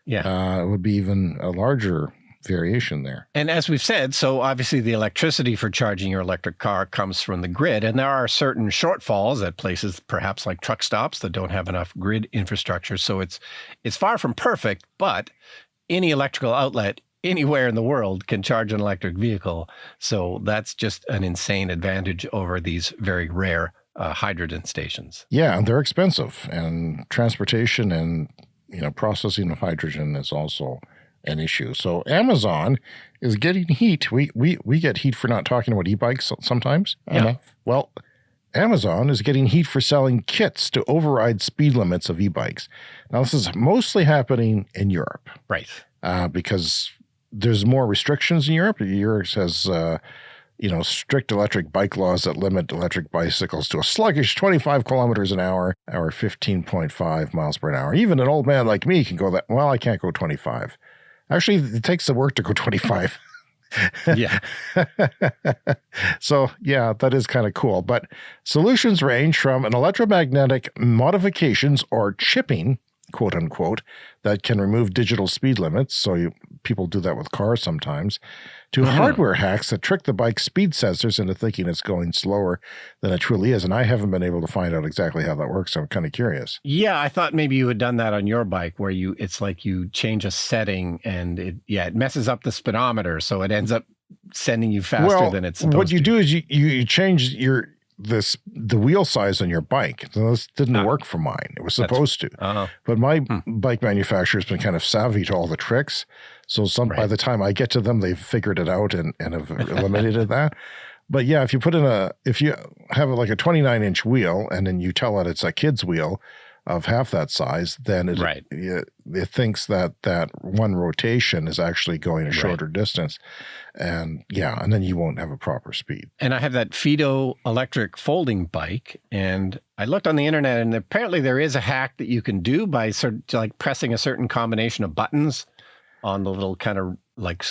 B: it would be even a larger variation there.
A: And as we've said, so obviously the electricity for charging your electric car comes from the grid, and there are certain shortfalls at places perhaps like truck stops that don't have enough grid infrastructure. So it's far from perfect, but any electrical outlet anywhere in the world can charge an electric vehicle. So that's just an insane advantage over these very rare hydrogen stations.
B: Yeah, and they're expensive, and transportation and processing of hydrogen is also an issue. So Amazon is getting heat. We get heat for not talking about e-bikes sometimes. Well, Amazon is getting heat for selling kits to override speed limits of e-bikes. Now, this is mostly happening in Europe.
A: Right.
B: Because there's more restrictions in Europe. Europe has, strict electric bike laws that limit electric bicycles to a sluggish 25 kilometers an hour, or 15.5 miles per hour. Even an old man like me can go that. Well, I can't go 25. Actually, it takes the work to go 25.
A: Yeah.
B: So, that is kind of cool. But solutions range from an electromagnetic modifications or chipping, quote unquote, that can remove digital speed limits. So people do that with cars sometimes, to hardware hacks that trick the bike's speed sensors into thinking it's going slower than it truly is. And I haven't been able to find out exactly how that works. So I'm kind of curious.
A: Yeah, I thought maybe you had done that on your bike, where it's like you change a setting and it messes up the speedometer, so it ends up sending you faster than it's supposed to.
B: What you do is you change the wheel size on your bike. This didn't work for mine. It was supposed to. But my bike manufacturer has been kind of savvy to all the tricks. So by the time I get to them, they've figured it out and have eliminated that. But yeah, if you have like a 29-inch wheel and then you tell it it's a kid's wheel of half that size, then it thinks that one rotation is actually going a shorter distance. And then you won't have a proper speed.
A: And I have that Fido electric folding bike, and I looked on the internet, and apparently there is a hack that you can do by sort of like pressing a certain combination of buttons on the little kind of like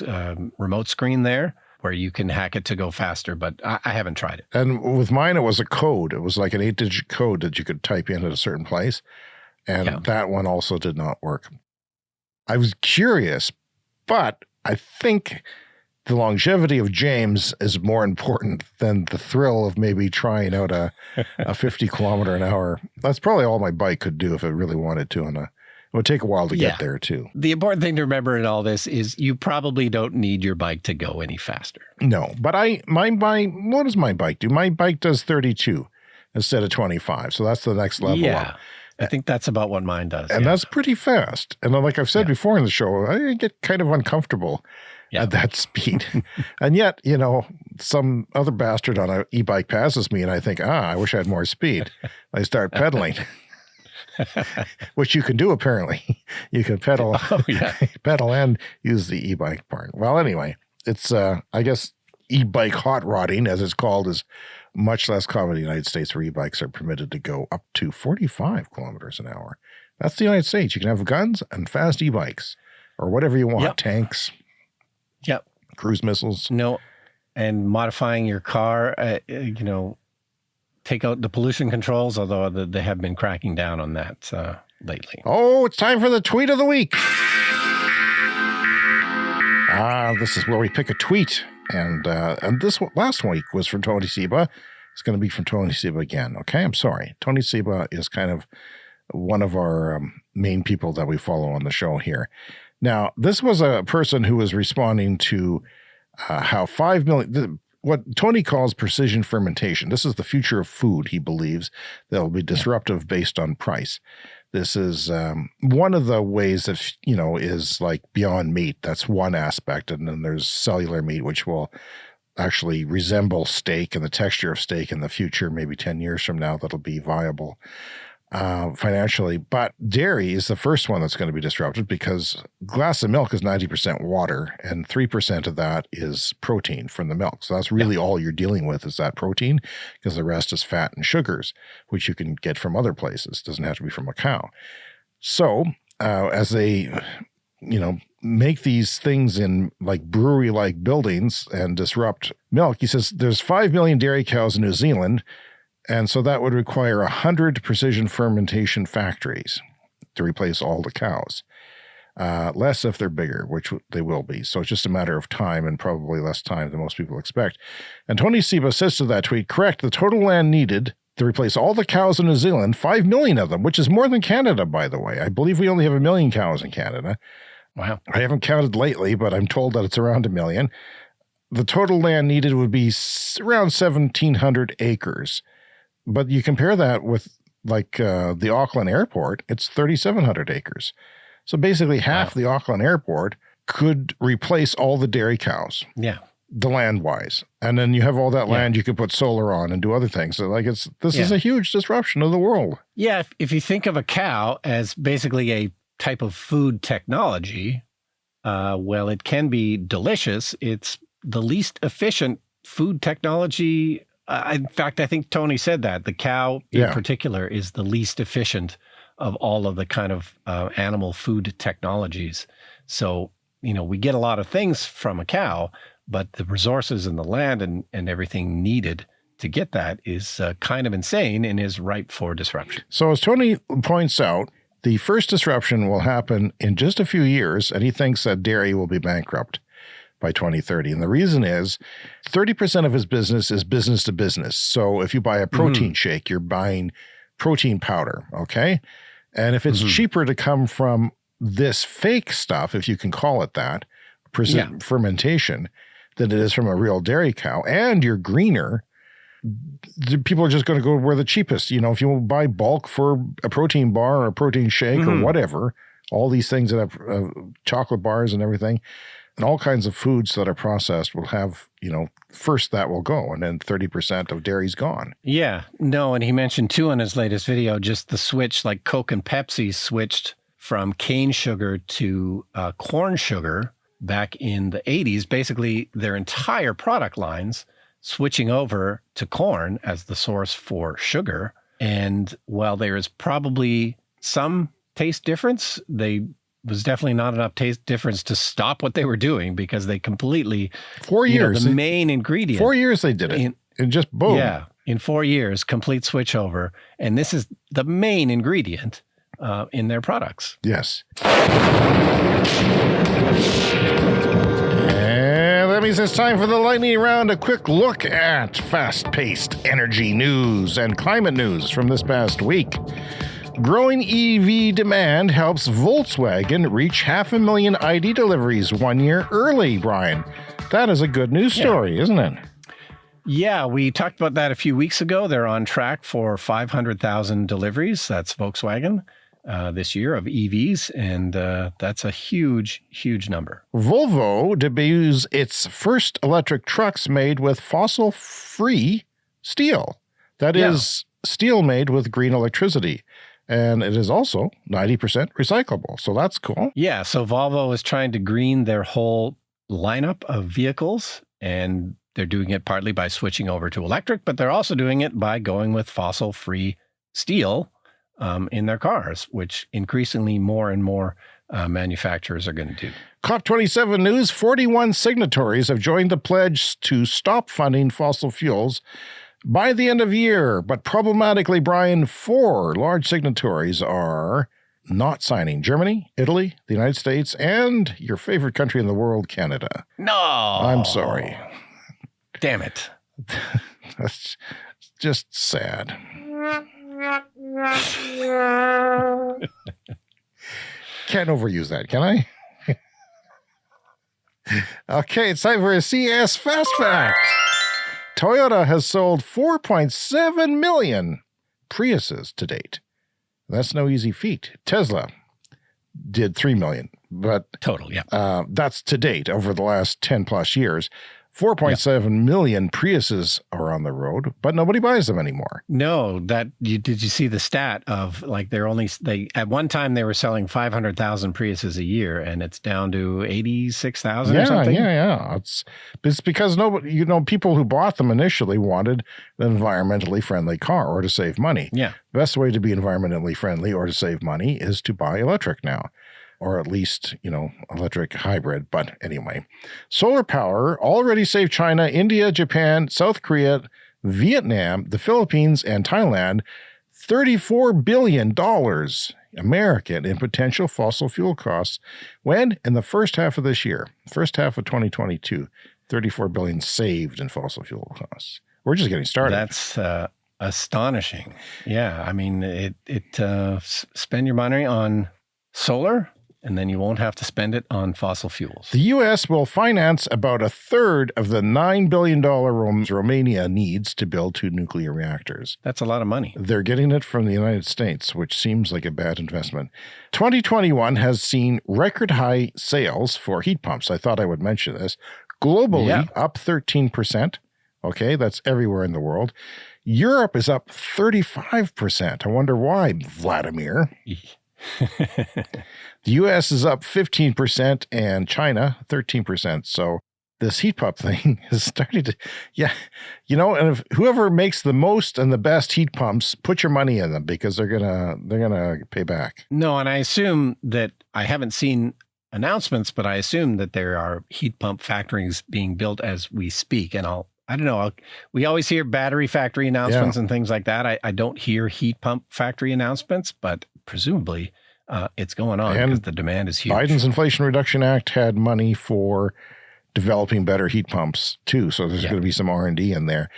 A: remote screen there, where you can hack it to go faster, but I haven't tried it.
B: And with mine, it was a code. It was like an 8-digit code that you could type in at a certain place. And that one also did not work. I was curious, but I think the longevity of James is more important than the thrill of maybe trying out a 50 kilometer an hour. That's probably all my bike could do if it really wanted to. And it would take a while to get there too.
A: The important thing to remember in all this is you probably don't need your bike to go any faster.
B: No, but what does my bike do? My bike does 32 instead of 25. So that's the next level up.
A: I think that's about what mine does.
B: And that's pretty fast. And like I've said before in the show, I get kind of uncomfortable at that speed. And yet, some other bastard on an e-bike passes me and I think, I wish I had more speed. I start pedaling, which you can do apparently. You can pedal, pedal and use the e-bike part. Well, anyway, it's, I guess, e-bike hot rodding, as it's called, is much less common in the United States, where e-bikes are permitted to go up to 45 kilometers an hour. That's the United States. You can have guns and fast e-bikes or whatever you want, tanks.
A: Yep.
B: Cruise missiles.
A: No, and modifying your car, take out the pollution controls, although they have been cracking down on that lately.
B: Oh, it's time for the tweet of the week. This is where we pick a tweet. And this last week was from Tony Seba. It's going to be from Tony Seba again. Okay, I'm sorry. Tony Seba is kind of one of our main people that we follow on the show here. Now, this was a person who was responding to how 5 million, what Tony calls precision fermentation. This is the future of food, he believes, that will be disruptive based on price. This is one of the ways that, is like Beyond Meat. That's one aspect. And then there's cellular meat, which will actually resemble steak and the texture of steak in the future, maybe 10 years from now, that'll be viable financially. But dairy is the first one that's going to be disrupted because glass of milk is 90% water and 3% of that is protein from the milk. So that's really all you're dealing with is that protein, because the rest is fat and sugars, which you can get from other places. It doesn't have to be from a cow. So as they, make these things in like brewery-like buildings and disrupt milk, he says there's 5 million dairy cows in New Zealand. And so that would require 100 precision fermentation factories to replace all the cows. Less if they're bigger, which they will be. So it's just a matter of time, and probably less time than most people expect. And Tony Seba says to that tweet, correct, the total land needed to replace all the cows in New Zealand, 5 million of them, which is more than Canada, by the way. I believe we only have 1 million cows in Canada.
A: Wow.
B: I haven't counted lately, but I'm told that it's around 1 million. The total land needed would be around 1,700 acres. But you compare that with like the Auckland airport, it's 3,700 acres. So basically half the Auckland airport could replace all the dairy cows.
A: Yeah.
B: The land-wise. And then you have all that land you could put solar on and do other things. So like this is a huge disruption of the world.
A: Yeah. If you think of a cow as basically a type of food technology, well, it can be delicious. It's the least efficient food technology. In fact, I think Tony said that the cow in particular is the least efficient of all of the kind of animal food technologies. So, we get a lot of things from a cow, but the resources and the land and everything needed to get that is kind of insane and is ripe for disruption.
B: So as Tony points out, the first disruption will happen in just a few years, and he thinks that dairy will be bankrupt by 2030. And the reason is 30% of his business is business to business. So if you buy a protein shake, you're buying protein powder, okay? And if it's cheaper to come from this fake stuff, if you can call it that, fermentation, than it is from a real dairy cow, and you're greener, people are just going to go where the cheapest. If you buy bulk for a protein bar or a protein shake or whatever, all these things that have chocolate bars and everything, and all kinds of foods that are processed will have, first that will go, and then 30% of dairy's gone.
A: Yeah, no, and he mentioned too in his latest video, just the switch, like Coke and Pepsi switched from cane sugar to corn sugar back in the 80s, basically their entire product lines switching over to corn as the source for sugar. And while there is probably some taste difference, was definitely not enough taste difference to stop what they were doing, because they completely
B: 4 years
A: the main ingredient.
B: 4 years they did it. And just boom.
A: Yeah, in 4 years, complete switch over. And this is the main ingredient in their products.
B: Yes. And that means it's time for the lightning round. A quick look at fast-paced energy news and climate news from this past week. Growing EV demand helps Volkswagen reach 500,000 ID deliveries 1 year early, Brian. That is a good news story, isn't it?
A: Yeah, we talked about that a few weeks ago. They're on track for 500,000 deliveries. That's Volkswagen this year of EVs, and that's a huge, huge number.
B: Volvo debuts its first electric trucks made with fossil-free steel. That is steel made with green electricity. And it is also 90% recyclable. So that's cool.
A: Yeah. So Volvo is trying to green their whole lineup of vehicles, and they're doing it partly by switching over to electric, but they're also doing it by going with fossil-free steel in their cars, which increasingly more and more manufacturers are going to do.
B: COP27 news, 41 signatories have joined the pledge to stop funding fossil fuels by the end of year. But problematically, Brian, 4 large signatories are not signing: Germany, Italy, the United States, and your favorite country in the world, Canada.
A: No.
B: I'm sorry.
A: Damn it.
B: That's just sad. Can't overuse that, can I? Okay, it's time for a CS Fast Fact. Toyota has sold 4.7 million Priuses to date. That's no easy feat. Tesla did 3 million, but
A: total, yeah.
B: That's to date over the last 10 plus years. 4.7 million Priuses are on the road, but nobody buys them anymore.
A: No, did you see the stat of like they at one time they were selling 500,000 Priuses a year, and it's down to 86,000 or something?
B: Yeah. It's because nobody, people who bought them initially wanted an environmentally friendly car or to save money.
A: Yeah.
B: The best way to be environmentally friendly or to save money is to buy electric now. Or at least, electric hybrid. But anyway, solar power already saved China, India, Japan, South Korea, Vietnam, the Philippines, and Thailand $34 billion American in potential fossil fuel costs when, in the first half of this year, first half of 2022, $34 billion saved in fossil fuel costs. We're just getting started.
A: That's astonishing. Yeah, I mean, spend your money on solar, and then you won't have to spend it on fossil fuels.
B: The U.S. will finance about a third of the $9 billion Romania needs to build 2 nuclear reactors.
A: That's a lot of money.
B: They're getting it from the United States, which seems like a bad investment. 2021 has seen record high sales for heat pumps. I thought I would mention this. Globally, up 13%. Okay, that's everywhere in the world. Europe is up 35%. I wonder why, Vladimir. The U.S. is up 15% and China 13%. So this heat pump thing is starting to, and if whoever makes the most and the best heat pumps, put your money in them because they're gonna pay back.
A: No, and I assume that I haven't seen announcements, but I assume that there are heat pump factories being built as we speak. And I don't know. We always hear battery factory announcements and things like that. I don't hear heat pump factory announcements, but presumably it's going on because the demand is huge.
B: Biden's Inflation Reduction Act had money for developing better heat pumps too. So there's going to be some R&D in there.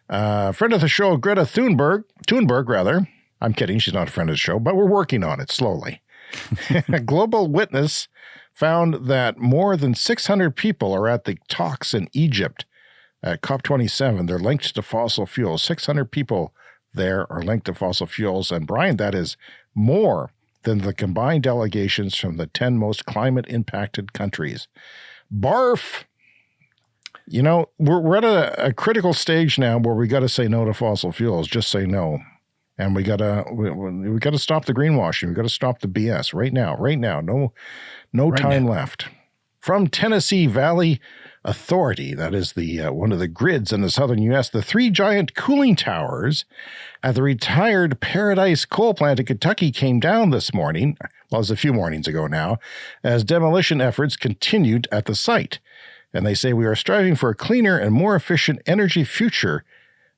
B: Friend of the show, Greta Thunberg. I'm kidding. She's not a friend of the show, but we're working on it slowly. A Global Witness found that more than 600 people are at the talks in Egypt at COP27. They're linked to fossil fuels. 600 people there are linked to fossil fuels. And Brian, that is more than the combined delegations from the 10 most climate-impacted countries. Barf! We're at a critical stage now where we got to say no to fossil fuels. Just say no. And we got to stop the greenwashing. We got to stop the BS right now. No time left. From Tennessee Valley Authority, that is the one of the grids in the southern U.S., the 3 giant cooling towers at the retired Paradise coal plant in Kentucky came down this morning, well, it was a few mornings ago now, as demolition efforts continued at the site. And they say we are striving for a cleaner and more efficient energy future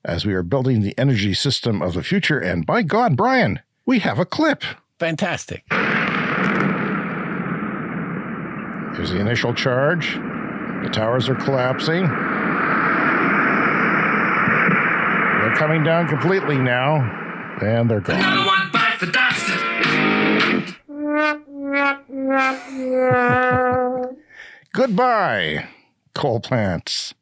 B: as we are building the energy system of the future. And by God, Brian, we have a clip.
A: Fantastic.
B: Here's the initial charge. The towers are collapsing. They're coming down completely now, and they're gone.
C: Another one bites the dust.
B: Goodbye, coal plants.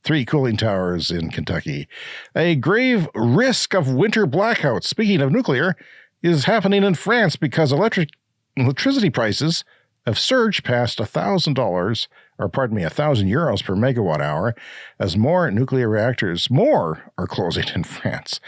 B: 3 cooling towers in Kentucky. A grave risk of winter blackouts, speaking of nuclear, is happening in France because electricity prices have surged past €1,000 per megawatt hour as more nuclear reactors are closing in France.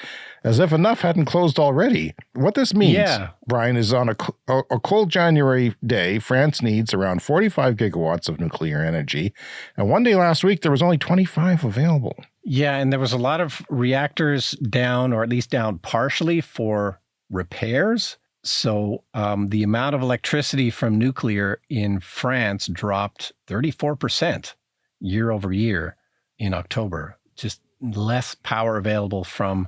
B: As if enough hadn't closed already. What this means, Brian, is on a cold January day, France needs around 45 gigawatts of nuclear energy. And one day last week, there was only 25 available.
A: Yeah, and there was a lot of reactors down, or at least down partially for repairs. So the amount of electricity from nuclear in France dropped 34% year over year in October. Just less power available from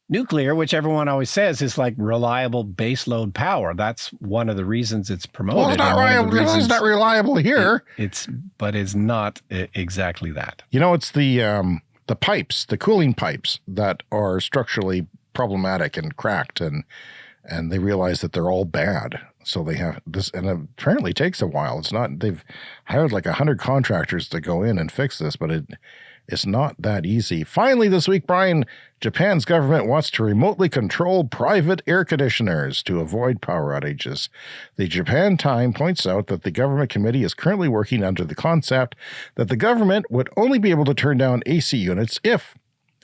A: nuclear, which everyone always says is like reliable baseload power. That's one of the reasons it's promoted.
B: Well, it's not reliable. It's not reliable here.
A: But it's not exactly that.
B: It's the pipes, the cooling pipes that are structurally problematic and cracked, and they realize that they're all bad. So they have this, and it apparently takes a while. It's not, they've hired like 100 contractors to go in and fix this, but It's not that easy. Finally, this week, Brian, Japan's government wants to remotely control private air conditioners to avoid power outages. The Japan Times points out that the government committee is currently working under the concept that the government would only be able to turn down AC units if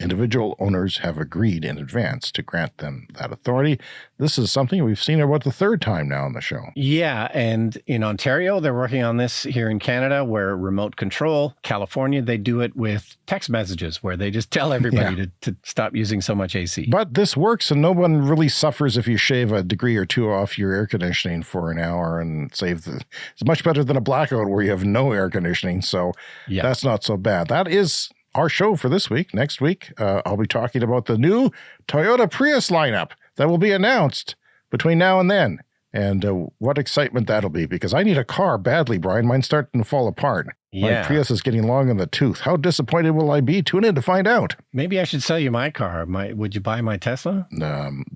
B: individual owners have agreed in advance to grant them that authority. This is something we've seen about the third time now on the show.
A: Yeah, and in Ontario, they're working on this. Here in Canada, where remote control. California, they do it with text messages where they just tell everybody to stop using so much AC.
B: But this works, and no one really suffers if you shave a degree or two off your air conditioning for an hour and save it's much better than a blackout where you have no air conditioning. So that's not so bad. That is our show for this week. Next week, I'll be talking about the new Toyota Prius lineup that will be announced between now and then. And what excitement that'll be, because I need a car badly, Brian. Mine's starting to fall apart. My Prius is getting long in the tooth. How disappointed will I be? Tune in to find out.
A: Maybe I should sell you my car. Would you buy my Tesla?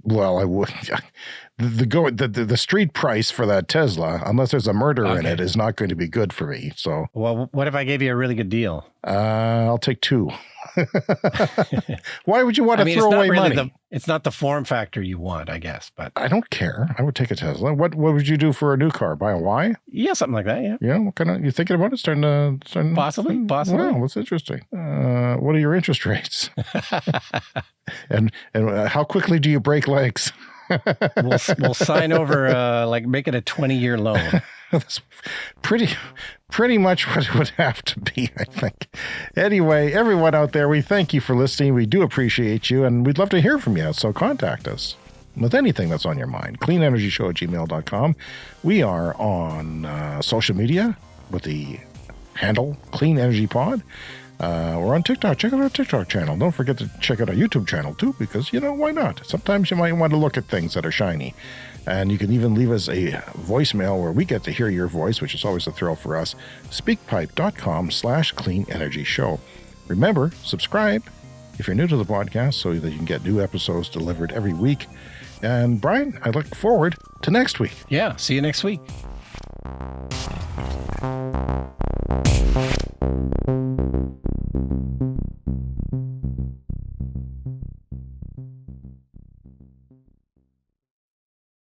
B: Well, I would. The street price for that Tesla, unless there's a murder in it, is not going to be good for me. So,
A: well, what if I gave you a really good deal?
B: I'll take 2. Why would you want to throw away money?
A: It's not the form factor you want, I guess. But
B: I don't care. I would take a Tesla. What would you do for a new car? Buy a Y?
A: Yeah, something like that. Yeah.
B: Yeah. What kind of? You thinking about it? Starting
A: Possibly.
B: Wow, that's interesting. What are your interest rates? and how quickly do you break legs?
A: We'll sign over, make it a 20-year loan.
B: That's pretty much what it would have to be, I think. Anyway, everyone out there, we thank you for listening. We do appreciate you, and we'd love to hear from you. So contact us with anything that's on your mind. cleanenergyshow@gmail.com. We are on social media with the handle Clean Energy Pod. We're on TikTok. Check out our TikTok channel. Don't forget to check out our YouTube channel too, because, why not? Sometimes you might want to look at things that are shiny. And you can even leave us a voicemail where we get to hear your voice, which is always a thrill for us. Speakpipe.com/cleanenergyshow. Remember, subscribe if you're new to the podcast so that you can get new episodes delivered every week. And Brian, I look forward to next week.
A: Yeah, see you next week.